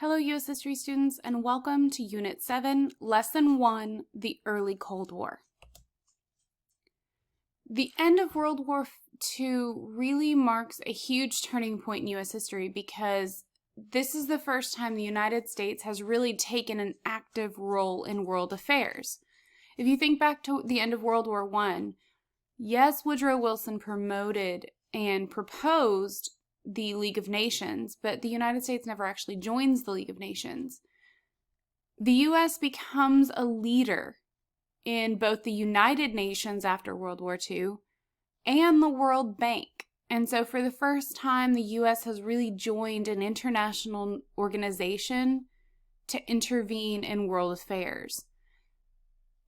Hello U.S. History students, and welcome to Unit 7, Lesson 1, The Early Cold War. The end of World War II really marks a huge turning point in U.S. history because this is the first time the United States has really taken an active role in world affairs. If you think back to the end of World War I, yes, Woodrow Wilson promoted and proposed the League of Nations, but the United States never actually joins the League of Nations. The U.S. becomes a leader in both the United Nations after World War II and the World Bank. And so for the first time, the U.S. has really joined an international organization to intervene in world affairs.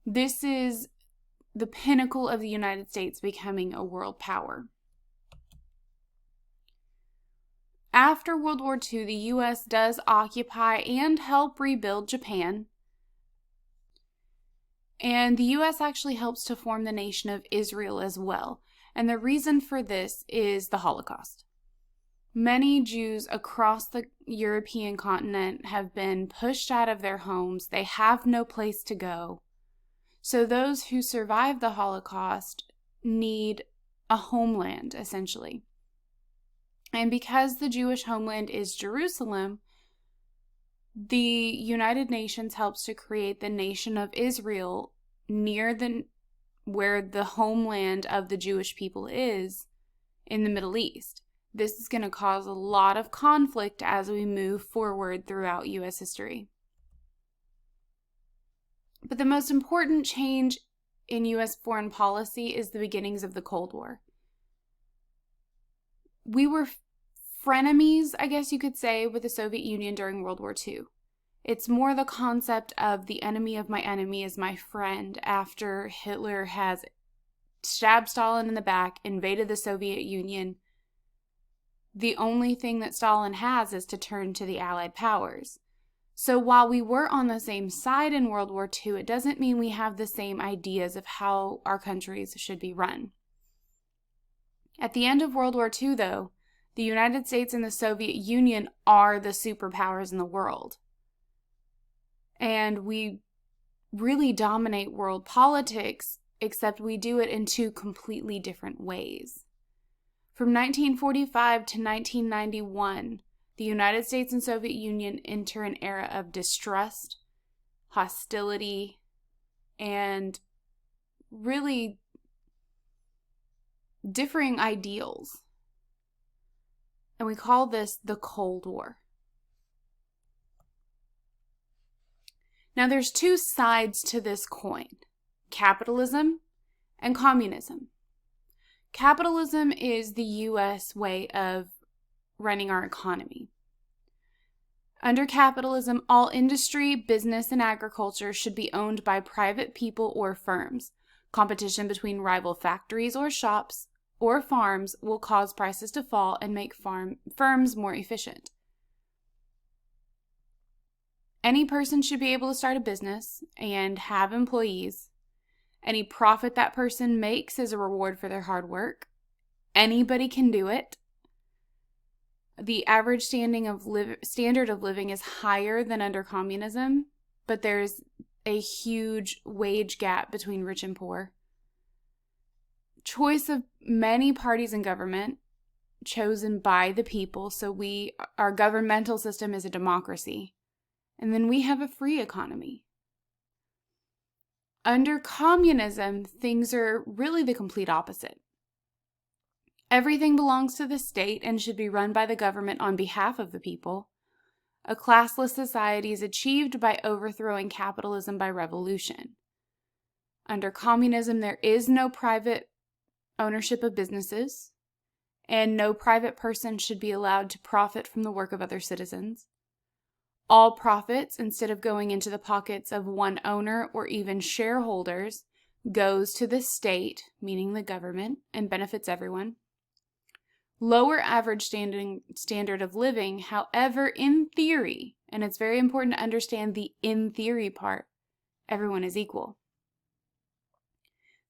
This is the pinnacle of the United States becoming a world power. After World War II, the U.S. does occupy and help rebuild Japan. And the U.S. actually helps to form the nation of Israel as well. And the reason for this is the Holocaust. Many Jews across the European continent have been pushed out of their homes. They have no place to go. So those who survived the Holocaust need a homeland, essentially. And because the Jewish homeland is Jerusalem, the United Nations helps to create the nation of Israel near where the homeland of the Jewish people is in the Middle East. This is going to cause a lot of conflict as we move forward throughout U.S. history. But the most important change in U.S. foreign policy is the beginnings of the Cold War. We were frenemies, I guess you could say, with the Soviet Union during World War II. It's more the concept of the enemy of my enemy is my friend after Hitler has stabbed Stalin in the back, invaded the Soviet Union. The only thing that Stalin has is to turn to the Allied powers. So while we were on the same side in World War II, it doesn't mean we have the same ideas of how our countries should be run. At the end of World War II, though, the United States and the Soviet Union are the superpowers in the world. And we really dominate world politics, except we do it in two completely different ways. From 1945 to 1991, the United States and Soviet Union enter an era of distrust, hostility, and really differing ideals. And we call this the Cold War. Now there's two sides to this coin, capitalism and communism. Capitalism is the U.S. way of running our economy. Under capitalism, all industry, business, and agriculture should be owned by private people or firms. Competition between rival factories or shops or farms will cause prices to fall and make firms more efficient. Any person should be able to start a business and have employees. Any profit that person makes is a reward for their hard work. Anybody can do it. The average standard of living is higher than under communism, but there's a huge wage gap between rich and poor. Choice of many parties in government chosen by the people, so our governmental system is a democracy. And then we have a free economy. Under communism, things are really the complete opposite. Everything belongs to the state and should be run by the government on behalf of the people. A classless society is achieved by overthrowing capitalism by revolution. Under communism, there is no private ownership of businesses, and no private person should be allowed to profit from the work of other citizens. All profits, instead of going into the pockets of one owner or even shareholders, goes to the state, meaning the government, and benefits everyone. Lower average standard of living, however, in theory, and it's very important to understand the in theory part, everyone is equal.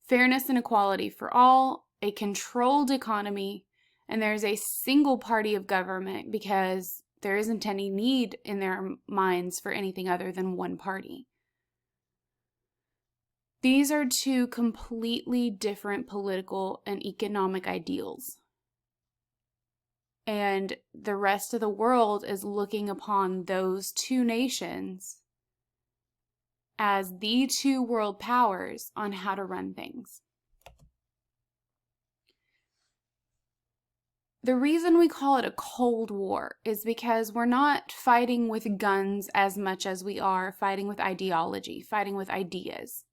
Fairness and equality for all, a controlled economy, and there's a single party of government because there isn't any need in their minds for anything other than one party. These are two completely different political and economic ideals. And the rest of the world is looking upon those two nations as the two world powers on how to run things. The reason we call it a Cold War is because we're not fighting with guns as much as we are fighting with ideology, fighting with ideas.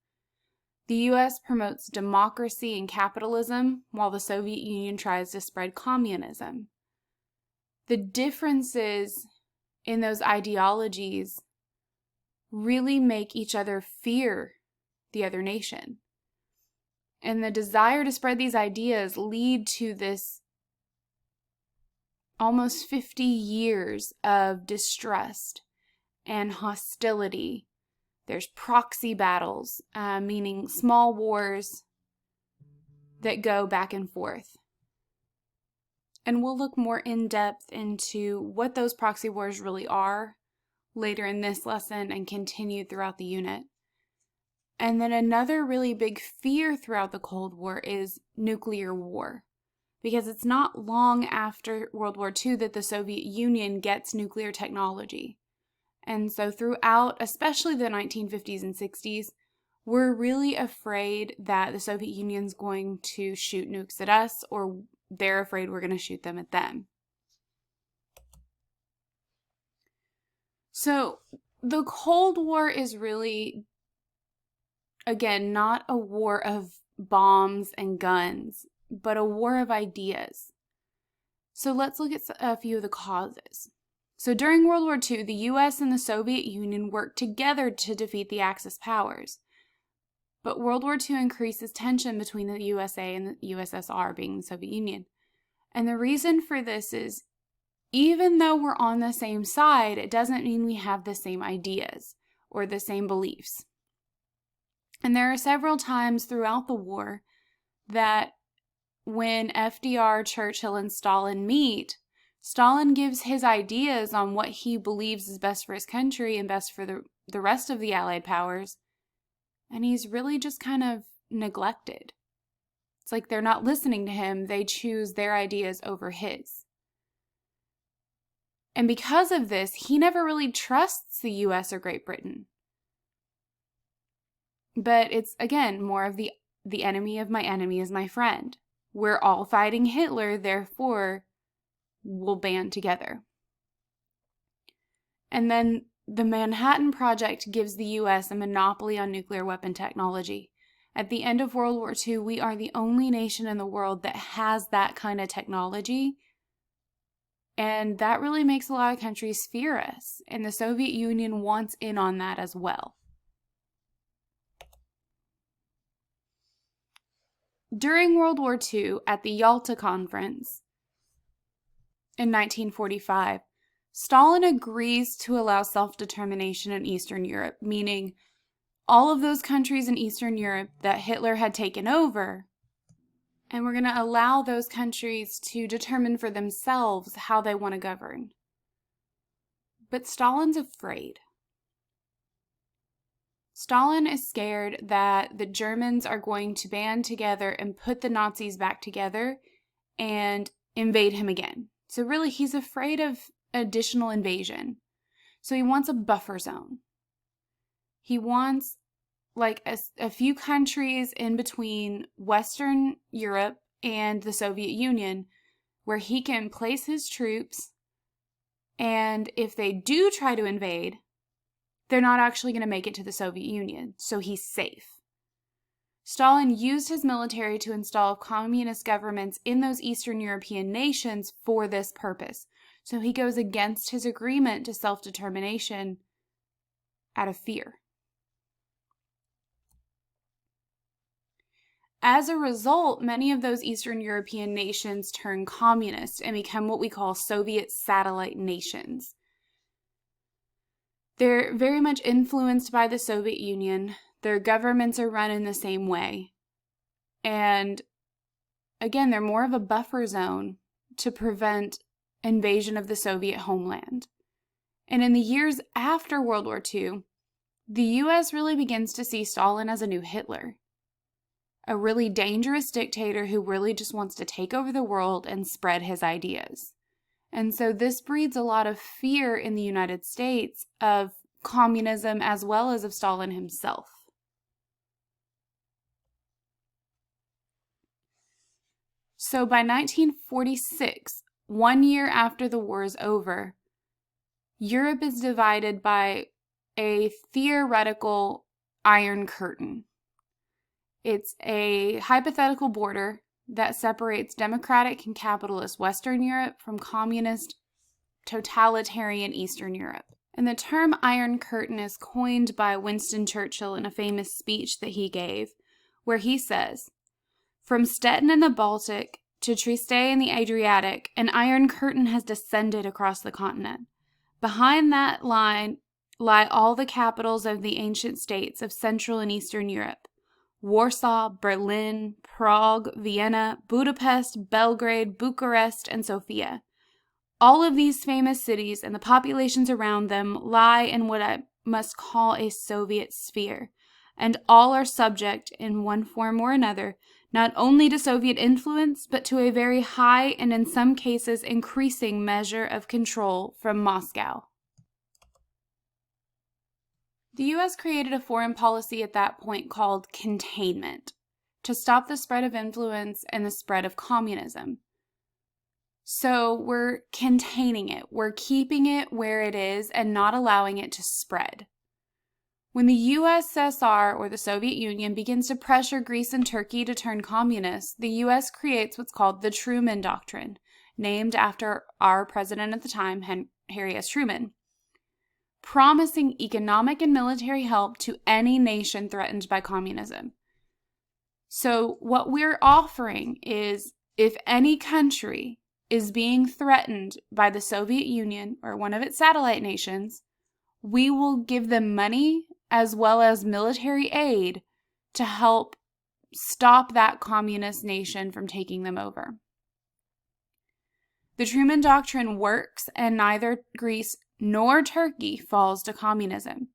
The U.S. promotes democracy and capitalism, while the Soviet Union tries to spread communism. The differences in those ideologies really make each other fear the other nation. And the desire to spread these ideas lead to this almost 50 years of distrust and hostility. There's proxy battles, meaning small wars that go back and forth. And we'll look more in depth into what those proxy wars really are later in this lesson and continue throughout the unit. And then another really big fear throughout the Cold War is nuclear war. Because it's not long after World War II that the Soviet Union gets nuclear technology. And so throughout, especially the 1950s and 60s, we're really afraid that the Soviet Union's going to shoot nukes at us, or they're afraid we're going to shoot them at them. So the Cold War is really, again, not a war of bombs and guns, but a war of ideas. So let's look at a few of the causes. So during World War II, the U.S. and the Soviet Union worked together to defeat the Axis powers. But World War II increases tension between the USA and the USSR, being the Soviet Union. And the reason for this is, even though we're on the same side, it doesn't mean we have the same ideas or the same beliefs. And there are several times throughout the war that when FDR, Churchill, and Stalin meet, Stalin gives his ideas on what he believes is best for his country and best for the rest of the Allied powers, and he's really just kind of neglected. It's like they're not listening to him, they choose their ideas over his. And because of this, he never really trusts the US or Great Britain. But it's, again, more of the enemy of my enemy is my friend. We're all fighting Hitler, therefore we'll band together. And then the Manhattan Project gives the U.S. a monopoly on nuclear weapon technology. At the end of World War II, we are the only nation in the world that has that kind of technology. And that really makes a lot of countries fear us. And the Soviet Union wants in on that as well. During World War II, at the Yalta Conference in 1945, Stalin agrees to allow self-determination in Eastern Europe, meaning all of those countries in Eastern Europe that Hitler had taken over, and we're going to allow those countries to determine for themselves how they want to govern. But Stalin's afraid. Stalin is scared that the Germans are going to band together and put the Nazis back together and invade him again. So really, he's afraid of additional invasion. So he wants a buffer zone. He wants like a few countries in between Western Europe and the Soviet Union where he can place his troops, and if they do try to invade, they're not actually going to make it to the Soviet Union, so he's safe. Stalin used his military to install communist governments in those Eastern European nations for this purpose. So he goes against his agreement to self-determination out of fear. As a result, many of those Eastern European nations turn communist and become what we call Soviet satellite nations. They're very much influenced by the Soviet Union. Their governments are run in the same way. And again, they're more of a buffer zone to prevent invasion of the Soviet homeland. And in the years after World War II, the U.S. really begins to see Stalin as a new Hitler, a really dangerous dictator who really just wants to take over the world and spread his ideas. And so this breeds a lot of fear in the United States of communism as well as of Stalin himself. So by 1946, 1 year after the war is over, Europe is divided by a theoretical Iron Curtain. It's a hypothetical border that separates democratic and capitalist Western Europe from communist, totalitarian Eastern Europe. And the term Iron Curtain is coined by Winston Churchill in a famous speech that he gave, where he says, "From Stettin in the Baltic to Trieste in the Adriatic, an Iron Curtain has descended across the continent. Behind that line lie all the capitals of the ancient states of Central and Eastern Europe: Warsaw, Berlin, Prague, Vienna, Budapest, Belgrade, Bucharest, and Sofia. All of these famous cities and the populations around them lie in what I must call a Soviet sphere, and all are subject, in one form or another, not only to Soviet influence, but to a very high and in some cases increasing measure of control from Moscow." The U.S. created a foreign policy at that point called Containment to stop the spread of influence and the spread of communism. So we're containing it. We're keeping it where it is and not allowing it to spread. When the USSR, or the Soviet Union, begins to pressure Greece and Turkey to turn communist, the U.S. creates what's called the Truman Doctrine, named after our president at the time, Harry S. Truman, promising economic and military help to any nation threatened by communism. So what we're offering is, if any country is being threatened by the Soviet Union or one of its satellite nations, we will give them money as well as military aid to help stop that communist nation from taking them over. The Truman Doctrine works, and neither Greece nor Turkey falls to communism.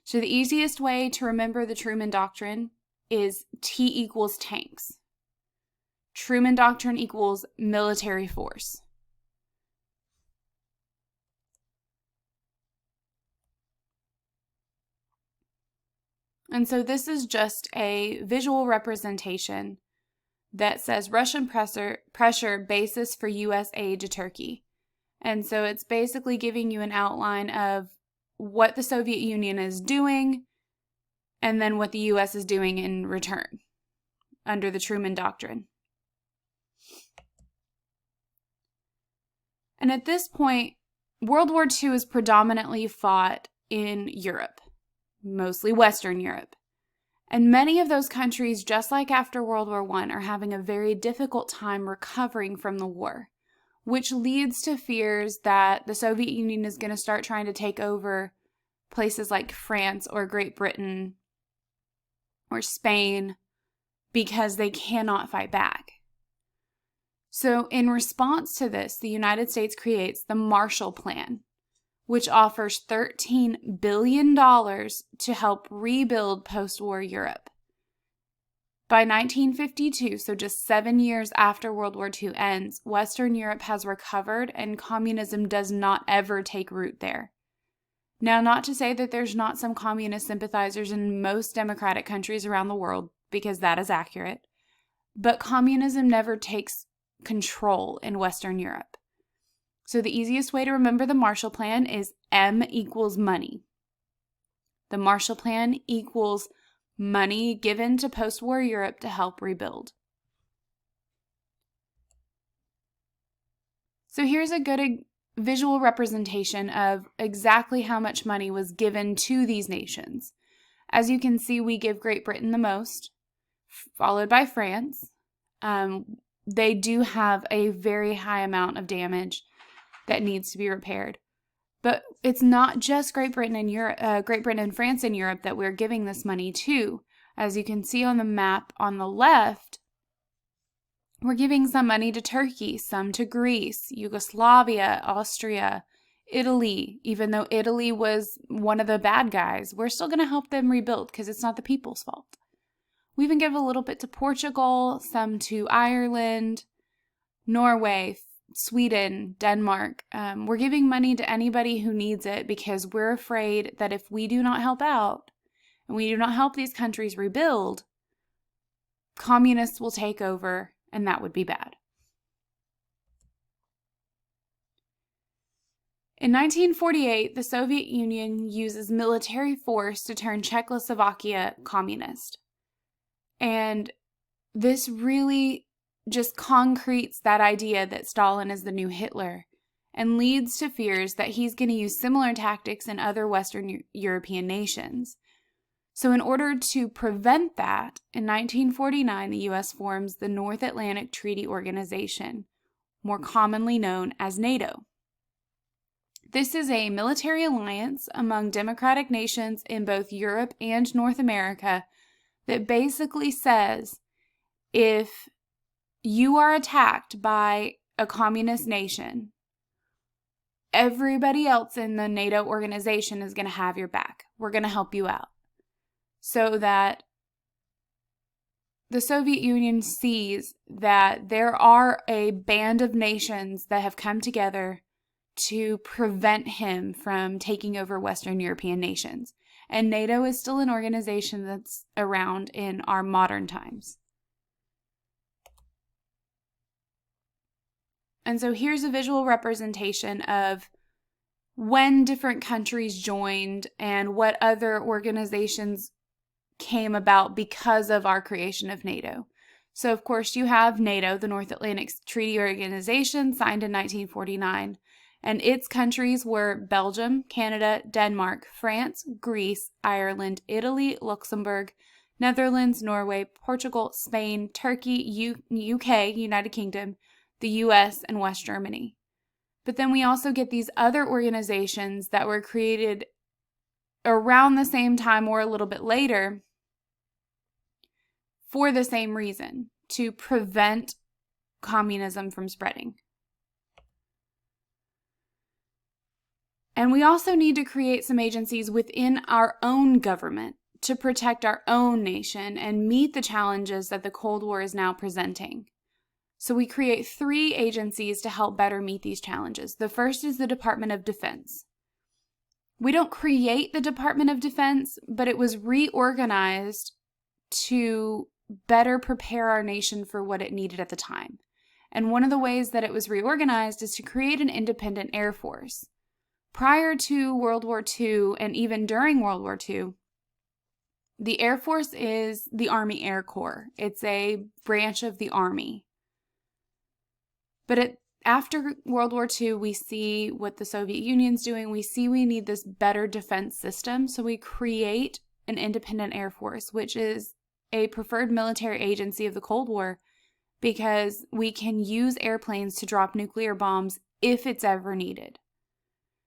So the easiest way to remember the Truman Doctrine is T equals tanks. Truman Doctrine equals military force. And so this is just a visual representation that says Russian pressure basis for U.S. aid to Turkey. And so it's basically giving you an outline of what the Soviet Union is doing and then what the U.S. is doing in return under the Truman Doctrine. And at this point, World War II is predominantly fought in Europe, mostly Western Europe. And many of those countries, just like after World War I, are having a very difficult time recovering from the war, which leads to fears that the Soviet Union is going to start trying to take over places like France or Great Britain or Spain because they cannot fight back. So in response to this, the United States creates the Marshall Plan, which offers $13 billion to help rebuild post-war Europe. By 1952, so just 7 years after World War II ends, Western Europe has recovered and communism does not ever take root there. Now, not to say that there's not some communist sympathizers in most democratic countries around the world, because that is accurate, but communism never takes control in Western Europe. So the easiest way to remember the Marshall Plan is M equals money. The Marshall Plan equals money given to post-war Europe to help rebuild. So here's a good visual representation of exactly how much money was given to these nations. As you can see, we give Great Britain the most, followed by France. They do have a very high amount of damage that needs to be repaired. But it's not just Great Britain and France and Europe that we're giving this money to. As you can see on the map on the left, We're giving some money to Turkey, some to Greece, Yugoslavia, Austria, Italy. Even though Italy was one of the bad guys, we're still going to help them rebuild because it's not the people's fault. We even give a little bit to Portugal, some to Ireland, Norway, Sweden, Denmark. We're giving money to anybody who needs it because we're afraid that if we do not help out and we do not help these countries rebuild, communists will take over, and that would be bad. In 1948, the Soviet Union uses military force to turn Czechoslovakia communist. And this really just concretes that idea that Stalin is the new Hitler and leads to fears that he's going to use similar tactics in other Western European nations. So in order to prevent that, in 1949, the U.S. forms the North Atlantic Treaty Organization, more commonly known as NATO. This is a military alliance among democratic nations in both Europe and North America that basically says if you are attacked by a communist nation, everybody else in the NATO organization is going to have your back. We're going to help you out. So that the Soviet Union sees that there are a band of nations that have come together to prevent him from taking over Western European nations. And NATO is still an organization that's around in our modern times. And so here's a visual representation of when different countries joined and what other organizations came about because of our creation of NATO. So, of course, you have NATO, the North Atlantic Treaty Organization, signed in 1949. And its countries were Belgium, Canada, Denmark, France, Greece, Ireland, Italy, Luxembourg, Netherlands, Norway, Portugal, Spain, Turkey, UK, United Kingdom, the US, and West Germany. But then we also get these other organizations that were created around the same time or a little bit later for the same reason, to prevent communism from spreading. And we also need to create some agencies within our own government to protect our own nation and meet the challenges that the Cold War is now presenting. So we create 3 agencies to help better meet these challenges. The first is the Department of Defense. We don't create the Department of Defense, but it was reorganized to better prepare our nation for what it needed at the time. And one of the ways that it was reorganized is to create an independent Air Force. Prior to World War II, and even during World War II, the Air Force is the Army Air Corps. It's a branch of the Army. But after World War II, we see what the Soviet Union's doing. We see we need this better defense system. So we create an independent Air Force, which is a preferred military agency of the Cold War because we can use airplanes to drop nuclear bombs if it's ever needed.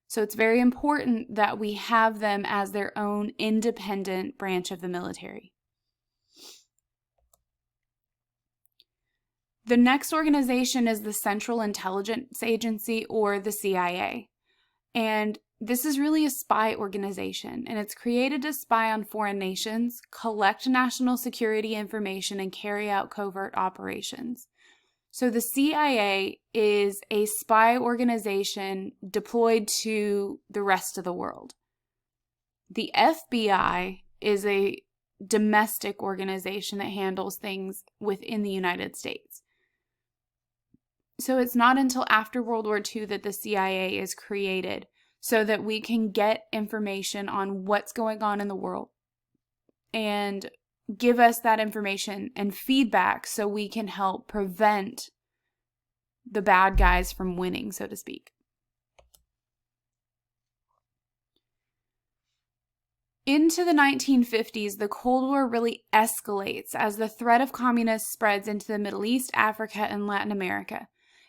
So it's very important that we have them as their own independent branch of the military. The next organization is the Central Intelligence Agency, or the CIA. And this is really a spy organization, and it's created to spy on foreign nations, collect national security information, and carry out covert operations. So the CIA is a spy organization deployed to the rest of the world. The FBI is a domestic organization that handles things within the United States. So it's not until after World War II that the CIA is created so that we can get information on what's going on in the world and give us that information and feedback so we can help prevent the bad guys from winning, so to speak. Into the 1950s, the Cold War really escalates as the threat of communists spreads into the Middle East, Africa, and Latin America,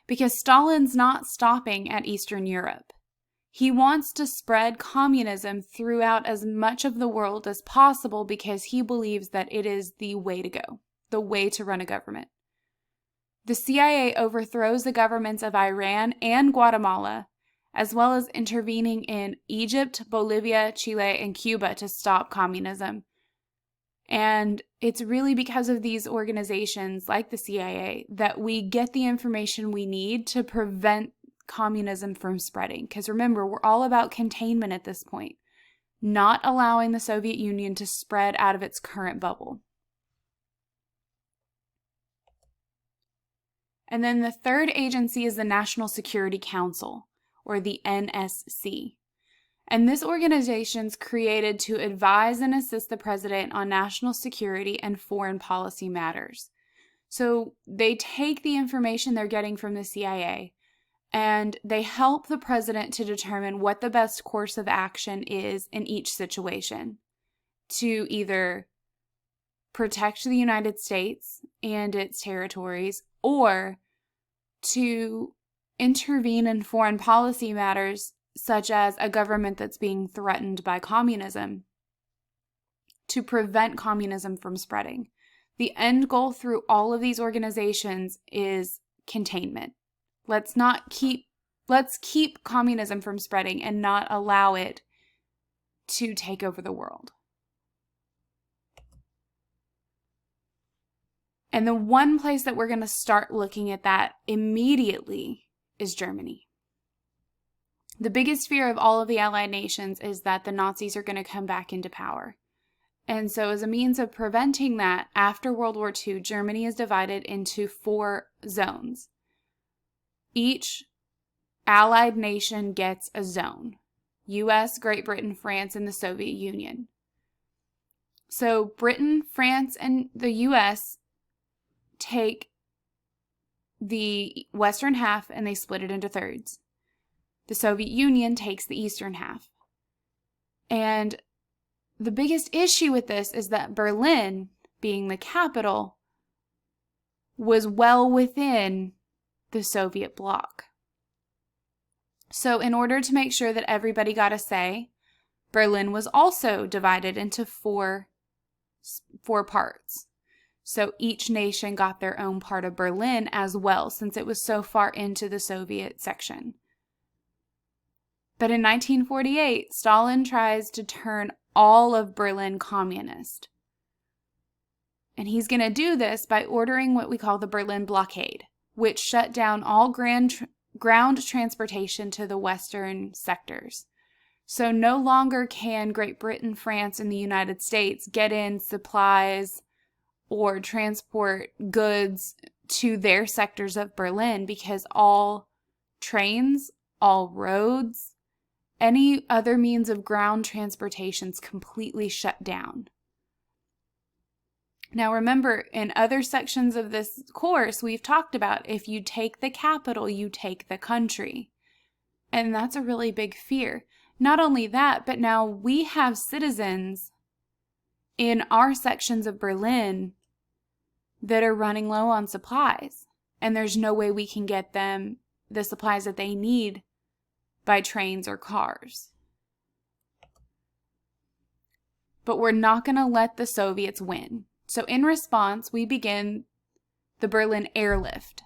because Stalin's not stopping at Eastern Europe. He wants to spread communism throughout as much of the world as possible because he believes that it is the way to go, the way to run a government. The CIA overthrows the governments of Iran and Guatemala, as well as intervening in Egypt, Bolivia, Chile, and Cuba to stop communism. And it's really because of these organizations like the CIA that we get the information we need to prevent communism from spreading. Because remember, we're all about containment at this point, not allowing the Soviet Union to spread out of its current bubble. And then the third agency is the National Security Council, or the NSC. And this organization is created to advise and assist the president on national security and foreign policy matters. So they take the information they're getting from the CIA and they help the president to determine what the best course of action is in each situation to either protect the United States and its territories or to intervene in foreign policy matters such as a government that's being threatened by communism, to prevent communism from spreading. The end goal through all of these organizations is containment. Let's keep communism from spreading and not allow it to take over the world. And the one place that we're going to start looking at that immediately is Germany. The biggest fear of all of the Allied nations is that the Nazis are going to come back into power. And so as a means of preventing that, after World War II, Germany is divided into 4 zones. Each Allied nation gets a zone: US, Great Britain, France, and the Soviet Union. So Britain, France, and the US take the western half and they split it into thirds. The Soviet Union takes the eastern half. And the biggest issue with this is that Berlin, being the capital, was well within the Soviet bloc. So in order to make sure that everybody got a say, Berlin was also divided into four parts. So each nation got their own part of Berlin as well, since it was so far into the Soviet section. But in 1948, Stalin tries to turn all of Berlin communist. And he's going to do this by ordering what we call the Berlin blockade, which shut down all ground transportation to the western sectors. So no longer can Great Britain, France, and the United States get in supplies or transport goods to their sectors of Berlin because all trains, all roads, any other means of ground transportation is completely shut down. Now remember, in other sections of this course, we've talked about if you take the capital, you take the country. And that's a really big fear. Not only that, but now we have citizens in our sections of Berlin that are running low on supplies. And there's no way we can get them the supplies that they need by trains or cars. But we're not going to let the Soviets win. So in response, we begin the Berlin Airlift.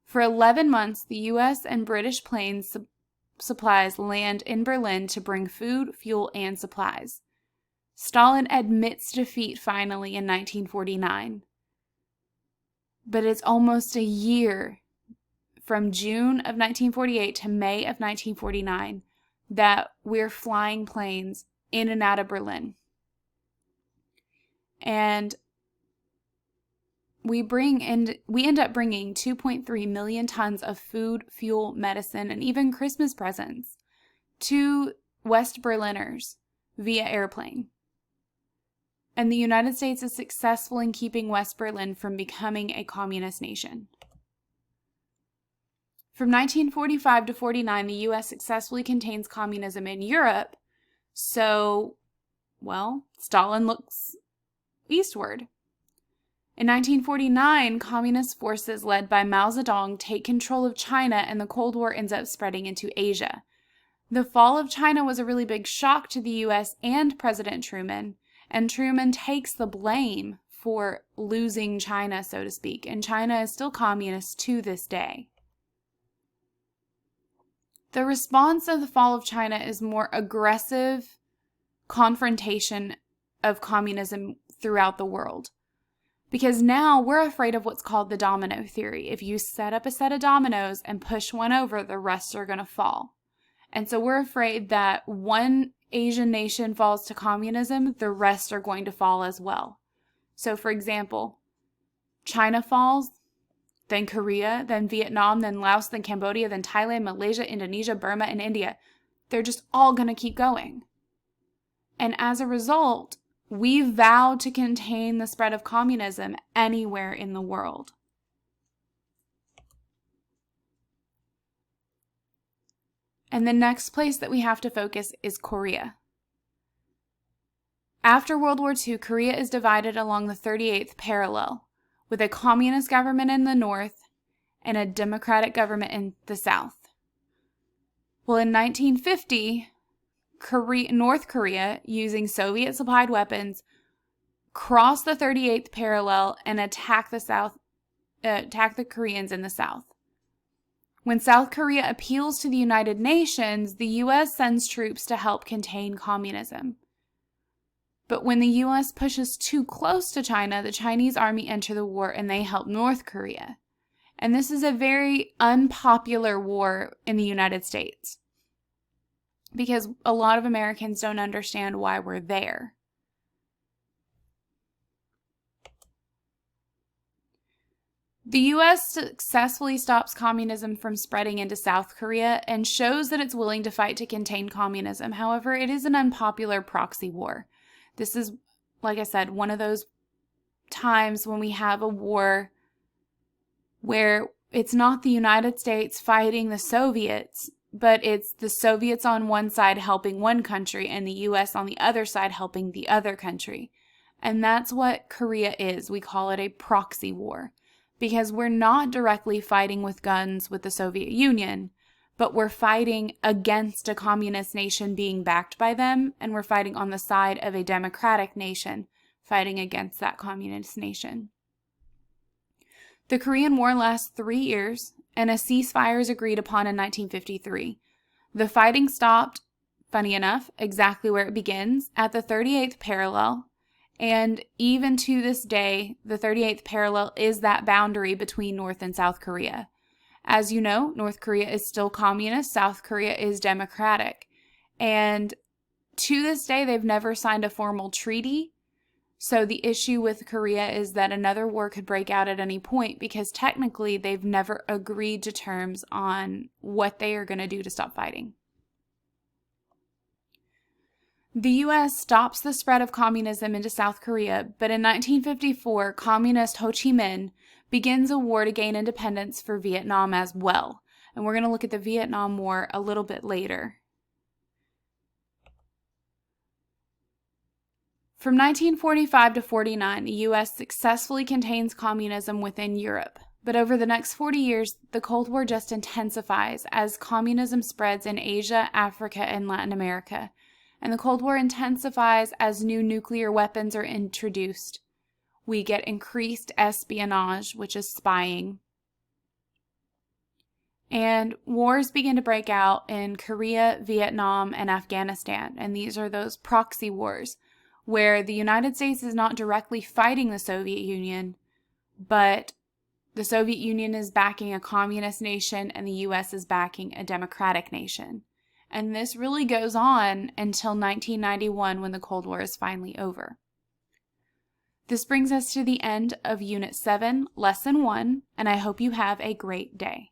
For 11 months, the US and British planes supplies land in Berlin to bring food, fuel, and supplies. Stalin admits defeat finally in 1949. But it's almost a year from June of 1948 to May of 1949 that we're flying planes in and out of Berlin. And we end up bringing 2.3 million tons of food, fuel, medicine, and even Christmas presents to West Berliners via airplane. And the United States is successful in keeping West Berlin from becoming a communist nation. From 1945 to 49, the U.S. successfully contains communism in Europe, so, well, Stalin looks eastward. In 1949, communist forces led by Mao Zedong take control of China, and the Cold War ends up spreading into Asia. The fall of China was a really big shock to the U.S. and President Truman, and Truman takes the blame for losing China, so to speak, and China is still communist to this day. The response of the fall of China is more aggressive confrontation of communism throughout the world. Because now we're afraid of what's called the domino theory. If you set up a set of dominoes and push one over, the rest are going to fall. And so we're afraid that one Asian nation falls to communism, the rest are going to fall as well. So for example, China falls, then Korea, then Vietnam, then Laos, then Cambodia, then Thailand, Malaysia, Indonesia, Burma, and India. They're just all going to keep going. And as a result, we vow to contain the spread of communism anywhere in the world. And the next place that we have to focus is Korea. After World War II, Korea is divided along the 38th parallel, with a communist government in the north and a democratic government in the south. Well, in 1950, North Korea, using Soviet-supplied weapons, crossed the 38th parallel and attacked the Koreans in the south. When South Korea appeals to the United Nations, the U.S. sends troops to help contain communism. But when the U.S. pushes too close to China, the Chinese army enter the war and they help North Korea. And this is a very unpopular war in the United States, because a lot of Americans don't understand why we're there. The U.S. successfully stops communism from spreading into South Korea and shows that it's willing to fight to contain communism. However, it is an unpopular proxy war. This is, like I said, one of those times when we have a war where it's not the United States fighting the Soviets, but it's the Soviets on one side helping one country and the U.S. on the other side helping the other country. And that's what Korea is. We call it a proxy war, because we're not directly fighting with guns with the Soviet Union, but we're fighting against a communist nation being backed by them, and we're fighting on the side of a democratic nation fighting against that communist nation. The Korean War lasts 3 years, and a ceasefire is agreed upon in 1953. The fighting stopped, funny enough, exactly where it begins, at the 38th parallel, and even to this day, the 38th parallel is that boundary between North and South Korea. As you know, North Korea is still communist, South Korea is democratic, and to this day, they've never signed a formal treaty. So the issue with Korea is that another war could break out at any point, because technically they've never agreed to terms on what they are going to do to stop fighting. The U.S. stops the spread of communism into South Korea, but in 1954, communist Ho Chi Minh begins a war to gain independence for Vietnam as well. And we're going to look at the Vietnam War a little bit later. From 1945 to 49, the U.S. successfully contains communism within Europe. But over the next 40 years, the Cold War just intensifies as communism spreads in Asia, Africa, and Latin America. And the Cold War intensifies as new nuclear weapons are introduced. We get increased espionage, which is spying. And wars begin to break out in Korea, Vietnam, and Afghanistan. And these are those proxy wars, where the United States is not directly fighting the Soviet Union, but the Soviet Union is backing a communist nation and the U.S. is backing a democratic nation. And this really goes on until 1991, when the Cold War is finally over. This brings us to the end of Unit 7, Lesson 1, and I hope you have a great day.